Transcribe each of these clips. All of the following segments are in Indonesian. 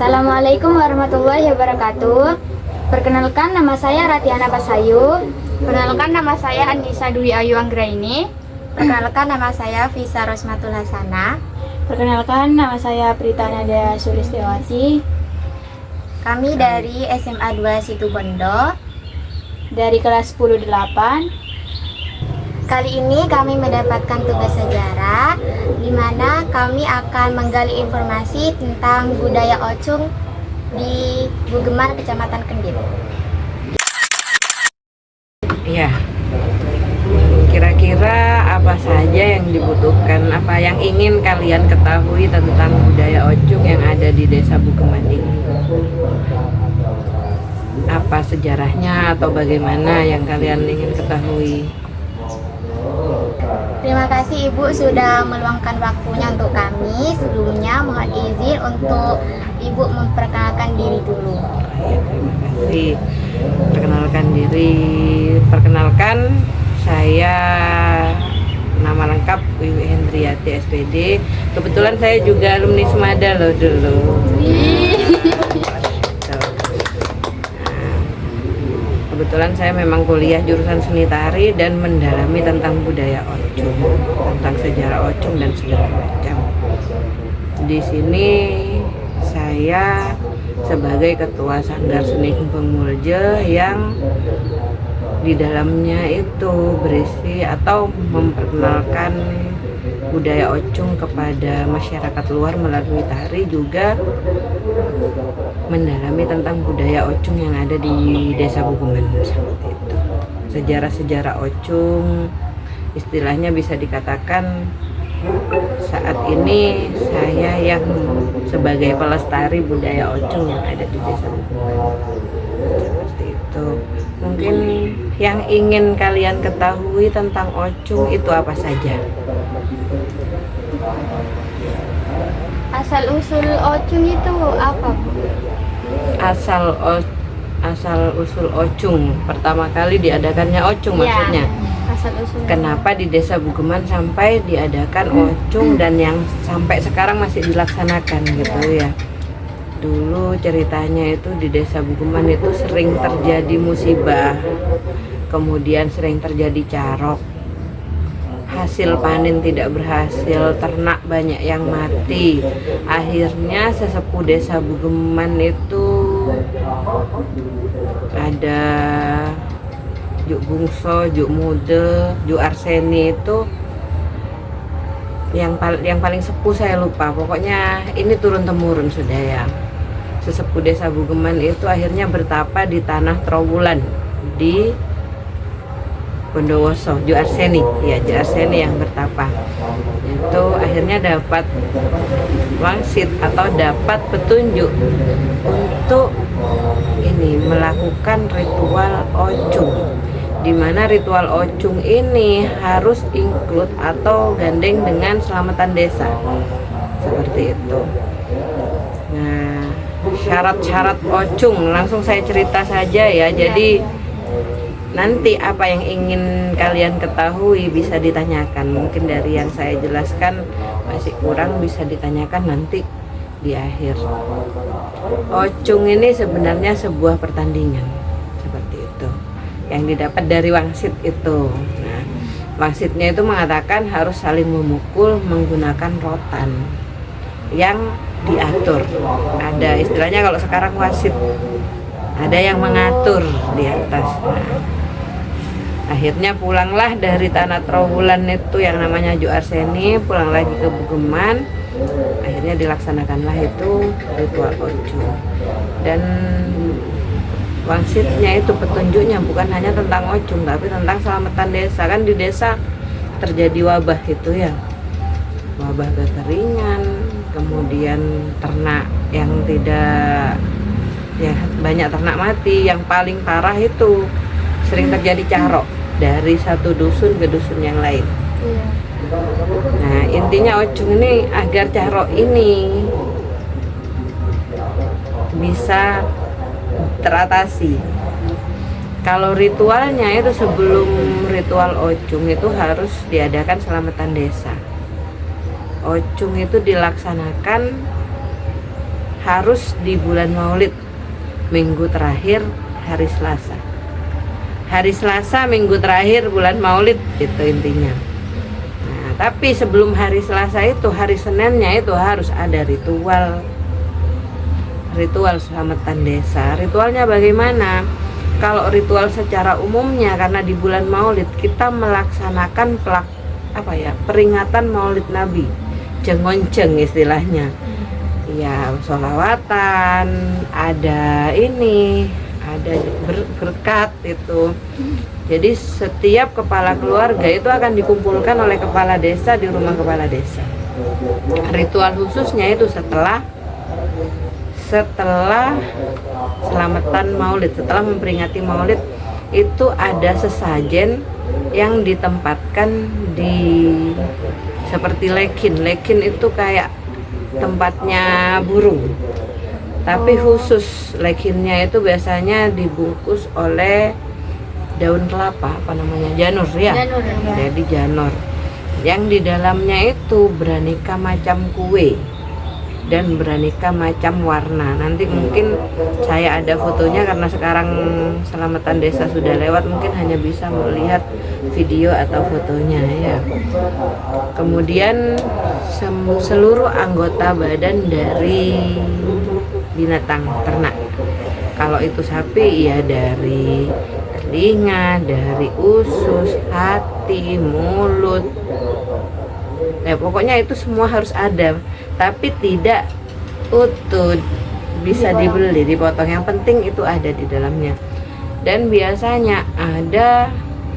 Assalamualaikum warahmatullahi wabarakatuh. Perkenalkan, nama saya Ratiana Pasayu. Perkenalkan, nama saya Anissa Dwi Ayu Anggraini. Perkenalkan, nama saya Visa Rosmatul Hasana. Perkenalkan, nama saya Prita Nada Sulistiawati. Kami dari SMA 2 Situbondo. Dari kelas 10-8. Kali ini kami mendapatkan tugas sejarah, di mana kami akan menggali informasi tentang budaya Ocung di Bugeman, Kecamatan Kendil. Iya. Kira-kira apa saja yang dibutuhkan, apa yang ingin kalian ketahui tentang budaya Ocung yang ada di Desa Bugeman ini? Apa sejarahnya atau bagaimana yang kalian ingin ketahui? Terima kasih Ibu sudah meluangkan waktunya untuk kami. Sebelumnya mohon izin untuk Ibu memperkenalkan diri dulu. Ya, terima kasih. Perkenalkan diri. Perkenalkan, saya nama lengkap Wiwi Hendriati SPD. Kebetulan saya juga alumni Semada loh dulu. Kebetulan saya memang kuliah jurusan seni tari dan mendalami tentang budaya Ocung, tentang sejarah Ocung dan segala macam. Di sini saya sebagai ketua Sanggar Seni Gembong Mulje yang di dalamnya itu berisi atau memperkenalkan budaya Ocung kepada masyarakat luar melalui tari, juga mendalami tentang budaya Ocung yang ada di Desa Bugeman seperti itu. Sejarah-sejarah Ocung istilahnya bisa dikatakan saat ini saya yang sebagai pelestari budaya Ocung yang ada di Desa Bugeman seperti itu. Mungkin yang ingin kalian ketahui tentang Ocung itu apa saja? Asal-usul Ocung itu apa, Bu? Asal usul Ocung, pertama kali diadakannya Ocung maksudnya. Asal-usul. Kenapa di Desa Bugeman sampai diadakan Ocung dan yang sampai sekarang masih dilaksanakan gitu ya. Dulu ceritanya itu di Desa Bugeman itu sering terjadi musibah, kemudian sering terjadi carok, hasil panen tidak berhasil, ternak banyak yang mati. Akhirnya sesepuh Desa Bugeman itu ada Juk Bungso, Juk Mude, Juk Arseni itu yang paling sepuh saya lupa. Pokoknya ini turun temurun sudah ya. Sesepuh Desa Bugeman itu akhirnya bertapa di tanah Trowulan di Bondowoso, Juk Arseni, ya Juk Arseni yang bertapa. Itu akhirnya dapat wangsit atau dapat petunjuk untuk ini melakukan ritual Ocung, di mana ritual Ocung ini harus include atau gandeng dengan selamatan desa seperti itu. Nah, syarat-syarat Ocung langsung saya cerita saja ya. Jadi nanti apa yang ingin kalian ketahui bisa ditanyakan. Mungkin dari yang saya jelaskan masih kurang, bisa ditanyakan nanti di akhir. Ocung ini sebenarnya sebuah pertandingan seperti itu yang didapat dari wangsit itu. Nah, wangsitnya itu mengatakan harus saling memukul menggunakan rotan yang diatur. Ada istilahnya kalau sekarang wasit, ada yang mengatur di atas. Nah, akhirnya pulanglah dari tanah Trowulan itu yang namanya Juk Arseni, pulang lagi ke Bugeman. Akhirnya dilaksanakanlah itu ritual Ocung. Dan wangsitnya itu petunjuknya bukan hanya tentang Ocung, tapi tentang selamatan desa. Kan di desa terjadi wabah gitu ya, wabah kekeringan, kemudian ternak yang tidak, ya banyak ternak mati. Yang paling parah itu sering terjadi carok dari satu dusun ke dusun yang lain. Nah, intinya Ocung ini agar carok ini bisa teratasi. Kalau ritualnya itu sebelum ritual Ocung itu harus diadakan selamatan desa. Ocung itu dilaksanakan harus di bulan Maulid, minggu terakhir hari Selasa. Hari Selasa minggu terakhir bulan Maulid, itu intinya. Nah, tapi sebelum hari Selasa itu, hari Seninnya itu harus ada ritual selamatan desa. Ritualnya bagaimana? Kalau ritual secara umumnya, karena di bulan Maulid kita melaksanakan peringatan Maulid Nabi, jengonceng istilahnya. Ya, sholawatan, ada berkat itu. Jadi setiap kepala keluarga itu akan dikumpulkan oleh kepala desa di rumah kepala desa. Ritual khususnya itu setelah selamatan Maulid, setelah memperingati Maulid, itu ada sesajen yang ditempatkan di seperti lekin. Lekin itu kayak tempatnya burung, tapi khusus lekinnya itu biasanya dibungkus oleh daun kelapa, janur ya. Jadi janur yang di dalamnya itu beraneka macam kue dan beraneka macam warna. Nanti mungkin saya ada fotonya, karena sekarang selamatan desa sudah lewat, mungkin hanya bisa melihat video atau fotonya ya. Kemudian seluruh anggota badan dari binatang ternak, kalau itu sapi ya dari telinga, dari usus, hati, mulut, ya pokoknya itu semua harus ada, tapi tidak utuh, bisa dibeli, dipotong. Yang penting itu ada di dalamnya. Dan biasanya ada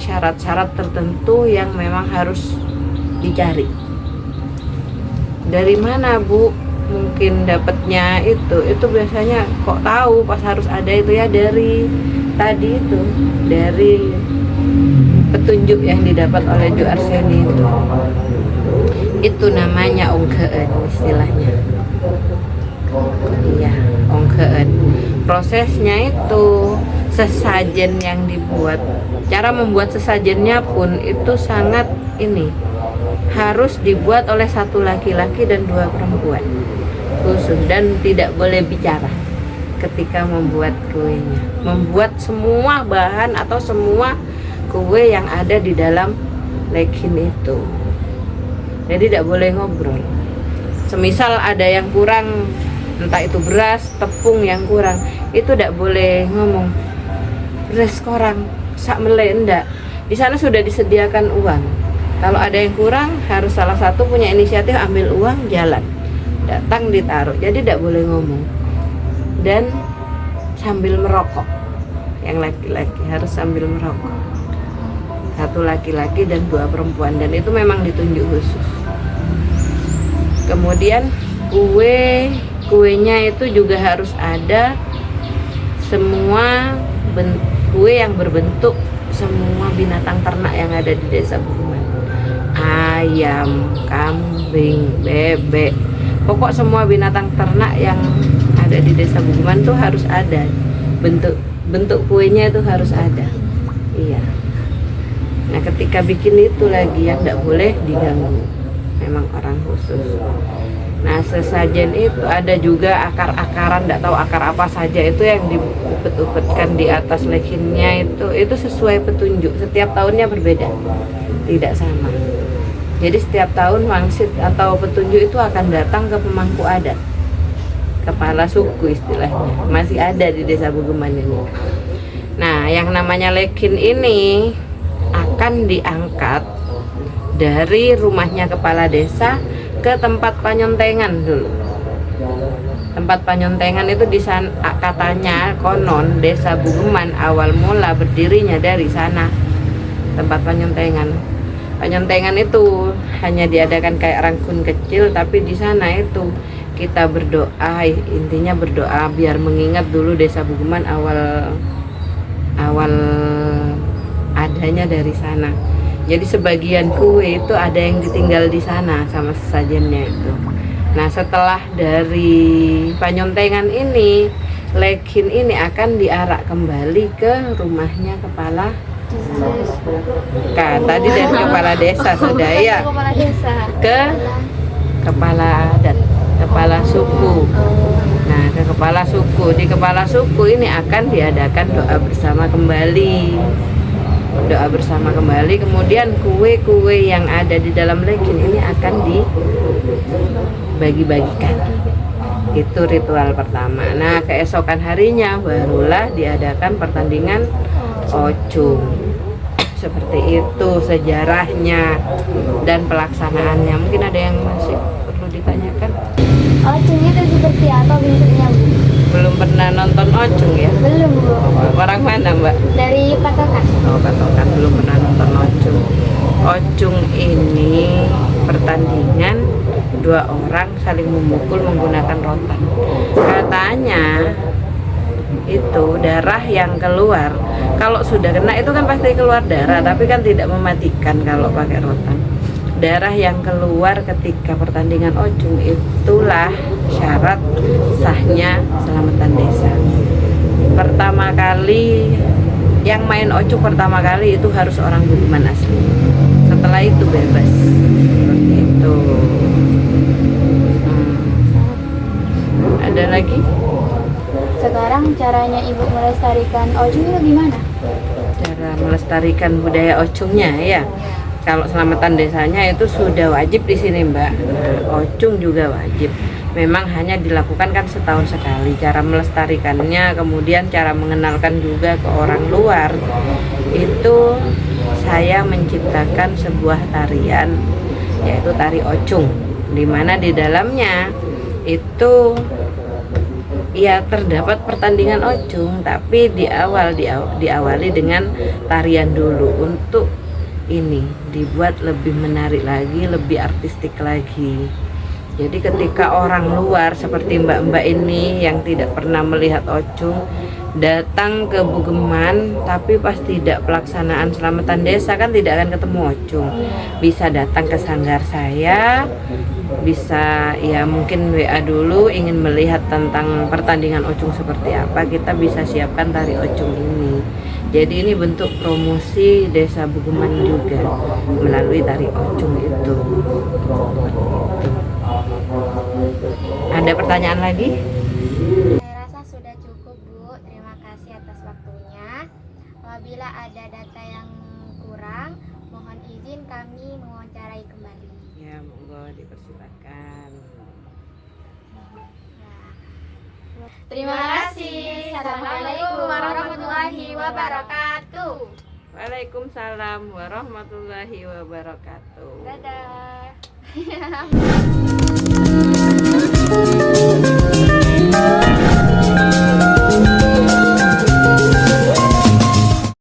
syarat-syarat tertentu yang memang harus dicari. Dari mana Bu mungkin dapatnya itu biasanya kok tahu pas harus ada itu ya, dari tadi itu, dari petunjuk yang didapat oleh Ju Arseni itu namanya ongkeen istilahnya. Iya, ongkeen. Prosesnya itu sesajen yang dibuat, cara membuat sesajennya pun itu sangat harus dibuat oleh satu laki-laki dan 2 perempuan khusus, dan tidak boleh bicara ketika membuat kuenya, membuat semua bahan atau semua kue yang ada di dalam lekin itu. Jadi tidak boleh ngobrol. Semisal ada yang kurang, entah itu beras, tepung yang kurang, itu tidak boleh ngomong beras kurang, sak mele, enggak. Di sana sudah disediakan uang. Kalau ada yang kurang, harus salah satu punya inisiatif ambil uang, jalan, datang ditaruh. Jadi tidak boleh ngomong. Dan sambil merokok. Yang laki-laki harus sambil merokok. Satu laki-laki dan 2 perempuan, dan itu memang ditunjuk khusus. Kemudian kuenya itu juga harus ada semua kue yang berbentuk semua binatang ternak yang ada di desa Bukuman. Ayam, kambing, bebek, pokok semua binatang ternak yang ada di desa Bukuman tuh harus ada. Bentuk kuenya itu harus ada. Iya. Nah, ketika bikin itu lagi yang tidak boleh diganggu, memang orang khusus. Nah, sesajen itu ada juga akar-akaran, tidak tahu akar apa saja itu yang diupet-upetkan di atas lekinnya itu sesuai petunjuk. Setiap tahunnya berbeda, tidak sama. Jadi setiap tahun wangsit atau petunjuk itu akan datang ke pemangku adat, kepala suku istilahnya, masih ada di desa Bugeman ini. Nah, yang namanya lekin ini akan diangkat dari rumahnya kepala desa ke tempat panyontengan dulu. Tempat panyontengan itu di sana, katanya konon desa Bugeman awal mula berdirinya dari sana. Tempat panyontengan. Panyontengan itu hanya diadakan kayak rangkun kecil, tapi di sana itu kita berdoa, intinya berdoa biar mengingat dulu desa Bugeman awal adanya dari sana. Jadi sebagian kue itu ada yang ditinggal di sana sama sesajennya itu. Nah, setelah dari panyontengan ini, lekin ini akan diarak kembali ke rumahnya kepala tadi dari kepala desa sudah ya, ke kepala adat, kepala suku. Nah, kepala suku. Di kepala suku ini akan diadakan doa bersama kembali. Doa bersama kembali, kemudian kue-kue yang ada di dalam legin ini akan dibagi-bagikan. Itu ritual pertama. Nah, keesokan harinya barulah diadakan pertandingan ocung. Seperti itu sejarahnya dan pelaksanaannya. Mungkin ada yang masih perlu ditanyakan. Ocung itu seperti apa bentuknya, Bu? Belum pernah nonton ocung ya? Belum, Bu. Orang mana, Mbak? Dari patokan. Oh, patokan, belum pernah nonton ocung. Ocung ini pertandingan dua orang saling memukul menggunakan rotan. Katanya itu darah yang keluar, kalau sudah kena itu kan pasti keluar darah, tapi kan tidak mematikan kalau pakai rotan. Darah yang keluar ketika pertandingan ocung itulah syarat sahnya selamatan desa. Pertama kali yang main ocung pertama kali itu harus orang Bugeman asli. Setelah itu bebas. Seperti itu. Ada lagi? Sekarang caranya Ibu melestarikan ocung itu gimana? Cara melestarikan budaya ocungnya ya. Kalau selamatan desanya itu sudah wajib di sini, Mbak. Nah, ocung juga wajib. Memang hanya dilakukan kan setahun sekali. Cara melestarikannya, kemudian cara mengenalkan juga ke orang luar. Itu saya menciptakan sebuah tarian, yaitu tari ocung, di mana di dalamnya itu ya terdapat pertandingan ocung, tapi diawali dengan tarian dulu untuk ini dibuat lebih menarik lagi, lebih artistik lagi. Jadi ketika orang luar seperti mbak-mbak ini yang tidak pernah melihat ocung datang ke Bugeman, tapi pas tidak pelaksanaan selamatan desa kan tidak akan ketemu ocung. Bisa datang ke sanggar saya, bisa ya mungkin WA dulu ingin melihat tentang pertandingan ocung seperti apa, kita bisa siapkan tari ocung ini. Jadi ini bentuk promosi desa Bugeman juga melalui tari ocung itu. Ada pertanyaan lagi? Saya rasa sudah cukup, Bu. Terima kasih atas waktunya. Apabila ada data yang kurang, mohon izin kami mewawancarai kembali. Ya, monggo dipersilakan. Terima kasih. Assalamualaikum warahmatullahi wabarakatuh. Waalaikumsalam warahmatullahi wabarakatuh. Dadah.